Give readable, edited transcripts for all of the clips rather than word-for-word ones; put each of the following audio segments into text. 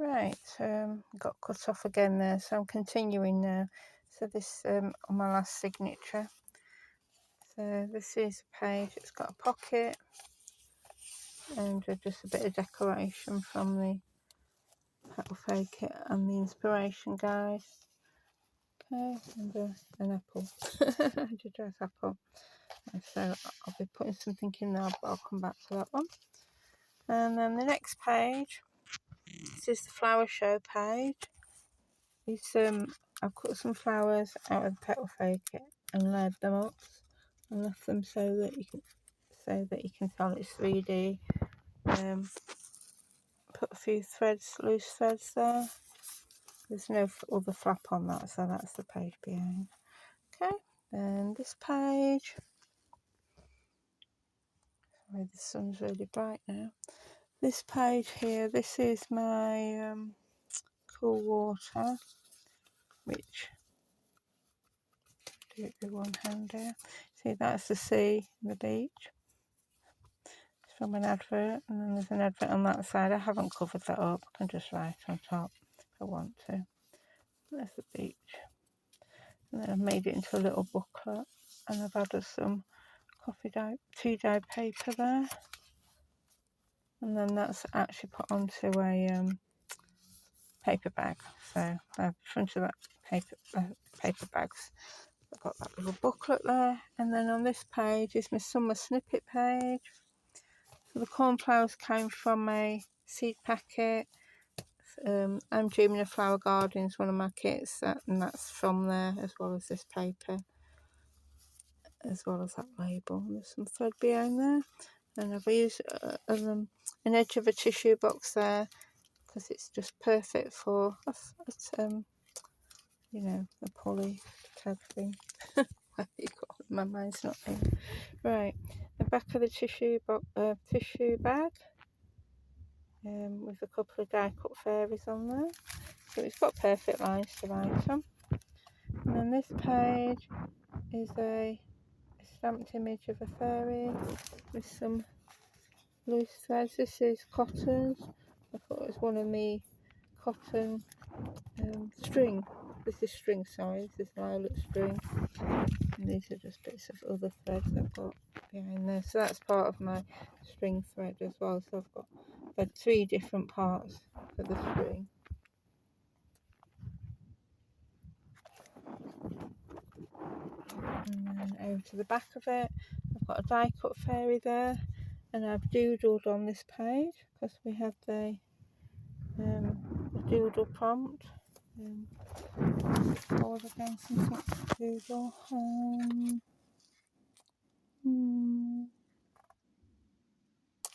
Right, got cut off again there, so I'm continuing now. So this on my last signature. So this is a page. It's got a pocket and just a bit of decoration from the petal fake it and the inspiration guide. Okay, and an apple, JJJ's apple. So I'll be putting something in there, but I'll come back to that one. And then the next page, this is the flower show page. It's I've cut some flowers out of the petal fake it and layered them up and left them so that you can tell it's 3D. Put a few threads, loose threads there. There's no other flap on that, so that's the page behind. Okay, then this page. Sorry, the sun's really bright now. This page here, this is my cool water, which do it with one hand here. See, that's the sea and the beach. It's from an advert, and then there's an advert on that side. I haven't covered that up. I can just write on top if I want to. There's the beach. And then I've made it into a little booklet, and I've added some tea dye paper there. And then that's actually put onto a paper bag. So the front of that paper bags, I've got that little booklet there. And then on this page is my summer snippet page. So the cornflowers came from a seed packet. I'm Dreaming of Flower Gardens, one of my kits, and that's from there, as well as this paper, as well as that label. And there's some thread behind there, and I've used an edge of a tissue box there because it's just perfect for you know, the poly type thing. My mind's not in. Right, the back of the tissue bag. With a couple of die cut fairies on there, so it's got perfect lines to write on. And then this page is a stamped image of a fairy with some loose threads. This is cotton. I thought it was one of me cotton string. This is string, sorry, this is violet string, and these are just bits of other threads I've got behind there. So that's part of my string thread as well. So I've got 3 different parts for the string. And then over to the back of it, I've got a die cut fairy there, and I've doodled on this page because we had the doodle prompt. Forward again, something to doodle.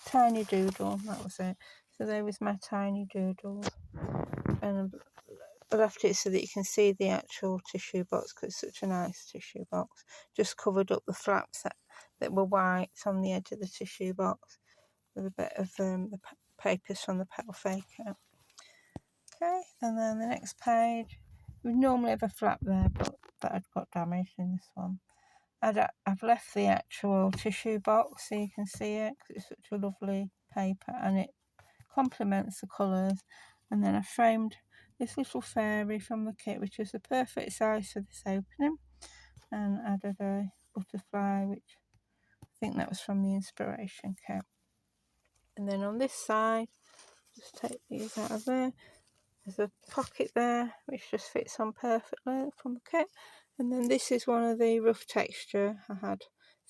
Tiny doodle, that was it. So there was my tiny doodles, and I left it so that you can see the actual tissue box because it's such a nice tissue box. Just covered up the flaps that were white on the edge of the tissue box with a bit of the papers from the petal faker. Okay, and then the next page, we normally have a flap there, but that had got damaged in this one. I've left the actual tissue box so you can see it because it's such a lovely paper and it complements the colours. And then I framed this little fairy from the kit, which is the perfect size for this opening, and added a butterfly, which I think that was from the inspiration kit. And then on this side, just take these out of there. There's a pocket there which just fits on perfectly from the kit. And then this is one of the rough texture. I had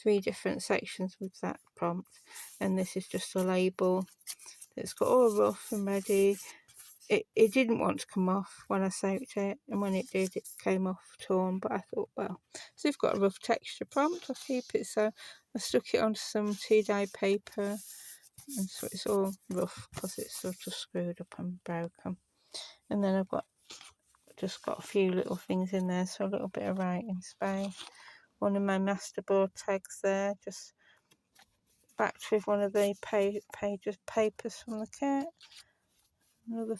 3 different sections with that prompt, and this is just a label that's got all rough and ready. It didn't want to come off when I soaked it, and when it did, it came off torn, but I thought, well, so you've got a rough texture prompt, I'll keep it. So I stuck it onto some tea dye paper, and so it's all rough because it's sort of screwed up and broken. And then I've just got a few little things in there, so a little bit of writing space. One of my masterboard tags there, just backed with one of the papers from the kit. Another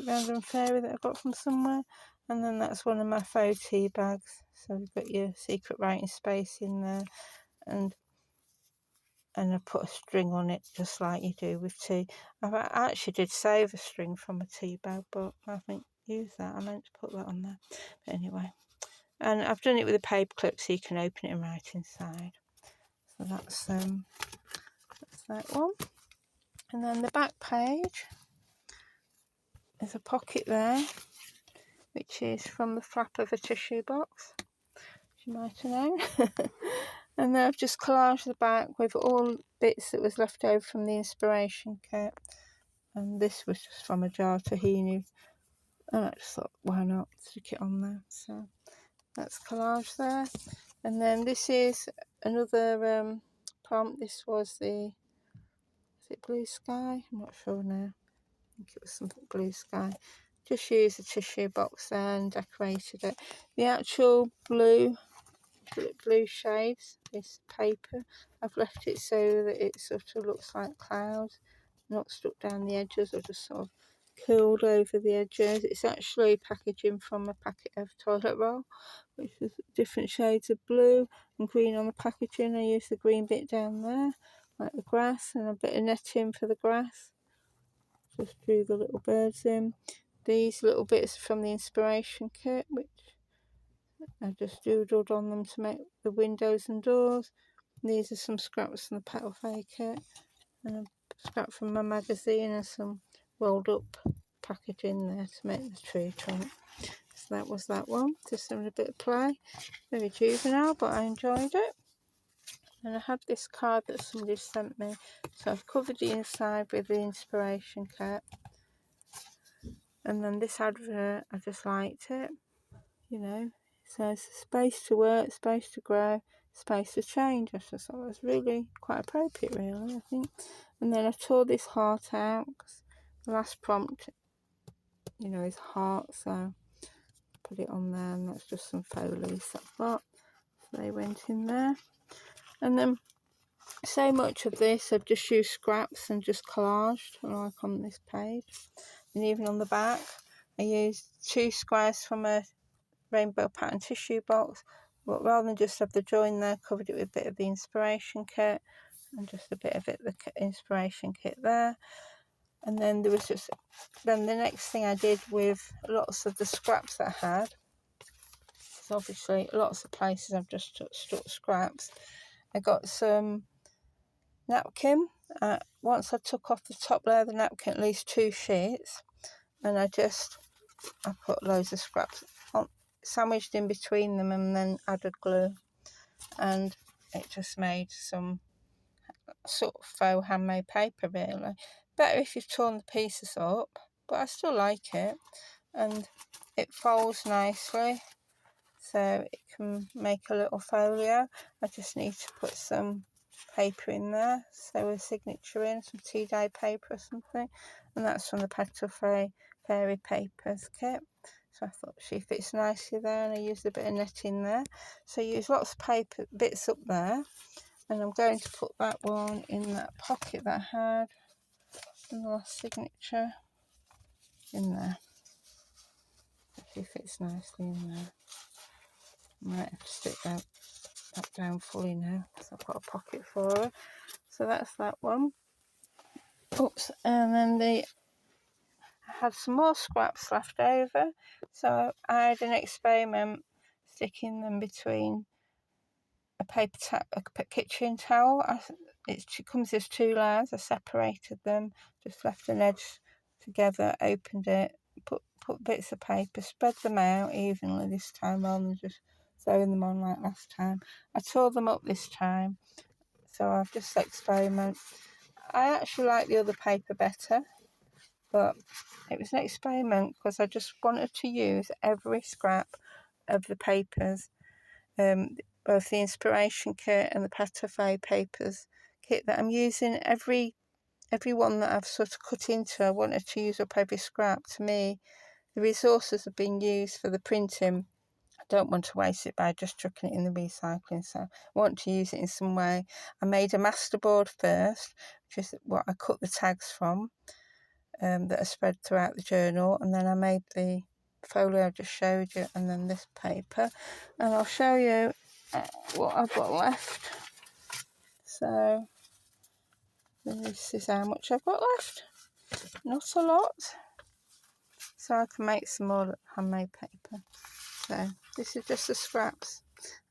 random fairy that I got from somewhere. And then that's one of my faux tea bags. So you've got your secret writing space in there. And and I put a string on it just like you do with tea. I actually did save a string from a tea bag, but I haven't used that. I meant to put that on there. But anyway, and I've done it with a paper clip so you can open it and write inside. So that's that one. And then the back page, there's a pocket there, which is from the flap of a tissue box, as you might have known. And then I've just collaged the back with all bits that was left over from the inspiration kit. And this was just from a jar tahini. And I just thought, why not stick it on there? So that's collage there. And then this is another prompt. This was is it blue sky? I'm not sure now. I think it was something blue sky. Just used a tissue box there and decorated it. The actual blue shades, this paper, I've left it so that it sort of looks like clouds, not stuck down the edges or just sort of curled over the edges. It's actually packaging from a packet of toilet roll, which is different shades of blue and green on the packaging. I used the green bit down there, like the grass, and a bit of netting for the grass. Just drew the little birds in. These little bits from the inspiration kit, which I just doodled on them to make the windows and doors. These are some scraps from the petal fay kit, and a scrap from my magazine, and some rolled up packaging there to make the tree trunk. So that was that one, just having a bit of play. Very juvenile, but I enjoyed it. And I had this card that somebody sent me, so I've covered the inside with the inspiration kit. And then this advert, I just liked it, you know. It says space to work, space to grow, space to change. I just thought it was really quite appropriate, really, I think. And then I tore this heart out because the last prompt, you know, is heart, so put it on there, and that's just some faux leaves I've got. So they went in there. And then so much of this I've just used scraps and just collaged, like on this page. And even on the back, I used 2 squares from a rainbow pattern tissue box, but rather than just have the join there, covered it with a bit of the inspiration kit and just a bit of it, the inspiration kit there. And then there was just, then the next thing I did with lots of the scraps that I had, so obviously lots of places I've just stuck scraps. I got some napkin. Once I took off the top layer of the napkin, at least 2 sheets, and I put loads of scraps on, sandwiched in between them, and then added glue, and it just made some sort of faux handmade paper, really. Better if you've torn the pieces up, but I still like it, and it folds nicely, so it can make a little folio. I just need to put some paper in there, so a signature in, some tea dye paper or something, and that's from the Petal Fairy Papers kit. So I thought she fits nicely there, and I used a bit of netting there. So I used lots of paper bits up there, and I'm going to put that one in that pocket that I had, and the last signature in there. She fits nicely in there. I might have to stick that down fully now because I've got a pocket for her. So that's that one. Oops, and then I had some more scraps left over, so I had an experiment sticking them between a kitchen towel. It comes as 2 layers. I separated them, just left an edge together, opened it, put bits of paper, spread them out evenly this time rather than just sewing them on like last time. I tore them up this time, so I've just experimented. I actually like the other paper better, but it was an experiment because I just wanted to use every scrap of the papers, both the inspiration kit and the Petal Fay Papers kit that I'm using. Every one that I've sort of cut into, I wanted to use up every scrap. To me, the resources have been used for the printing. I don't want to waste it by just chucking it in the recycling, so I want to use it in some way. I made a masterboard first, which is what I cut the tags from, that are spread throughout the journal, and then I made the folio I just showed you, and then this paper, and I'll show you what I've got left. So This is how much I've got left. Not a lot. So I can make some more handmade paper. So this is just the scraps.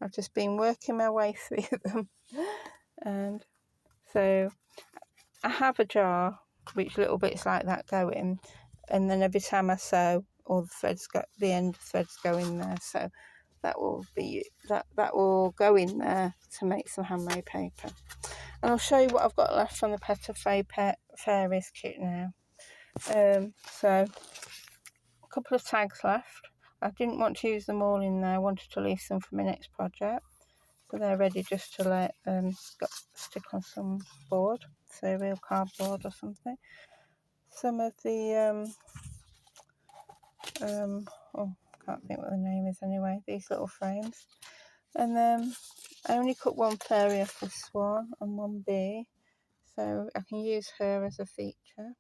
I've just been working my way through them. And so I have a jar which little bits like that go in, and then every time I sew, all the threads go, the end threads go in there. So that will be that will go in there to make some handmade paper. And I'll show you what I've got left from the Petal Fairies kit now. So a couple of tags left. I didn't want to use them all in there. I wanted to leave some for my next project. So they're ready just to let stick on some board, so real cardboard or something. Some of the oh, can't think what the name is anyway, these little frames. And then I only cut one fairy off this one and one bee, so I can use her as a feature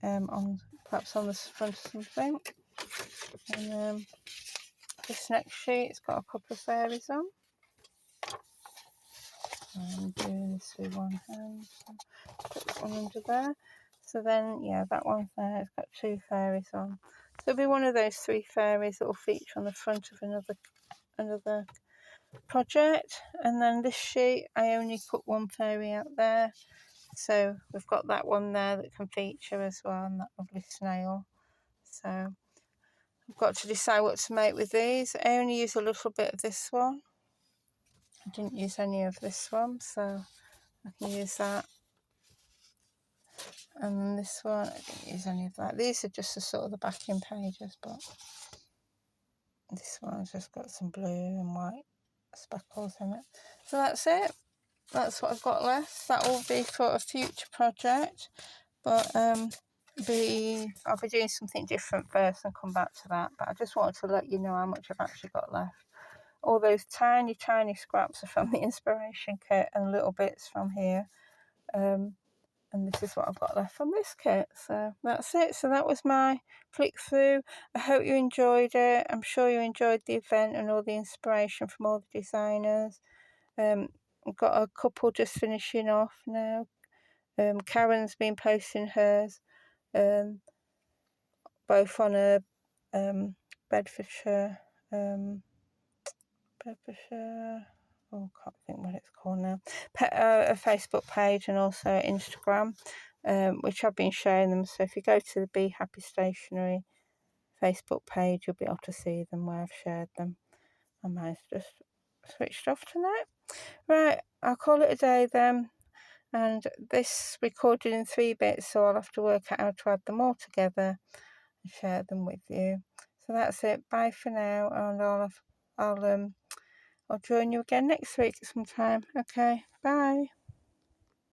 on perhaps on the front of something. And this next sheet's got a couple of fairies on. I'm doing this with one hand, so put that one under there. So then, yeah, that one there has got two fairies on. So it'll be one of those three fairies that will feature on the front of another project. And then this sheet, I only cut one fairy out there. So we've got that one there that can feature as well, and that lovely snail. So I've got to decide what to make with these. I only use a little bit of this one. I didn't use any of this one, so I can use that. And then this one, I didn't use any of that. These are just the sort of the backing pages, but this one's just got some blue and white speckles in it. So that's it. That's what I've got left. That will be for a future project, but I'll be doing something different first and come back to that. But I just wanted to let you know how much I've actually got left. All those tiny scraps are from the inspiration kit and little bits from here. And this is what I've got left from this kit. So that's it. So that was my flick through. I hope you enjoyed it. I'm sure you enjoyed the event and all the inspiration from all the designers. I've got a couple just finishing off now. Karen's been posting hers, both on a Bedfordshire, oh, I can't think what it's called now, a Facebook page and also Instagram, which I've been sharing them. So if you go to the Be Happy Stationery Facebook page, you'll be able to see them where I've shared them. And mine's just switched off tonight. Right, I'll call it a day then. And this recorded in 3 bits, so I'll have to work out how to add them all together and share them with you. So that's it. Bye for now, and I'll join you again next week sometime. Okay, bye.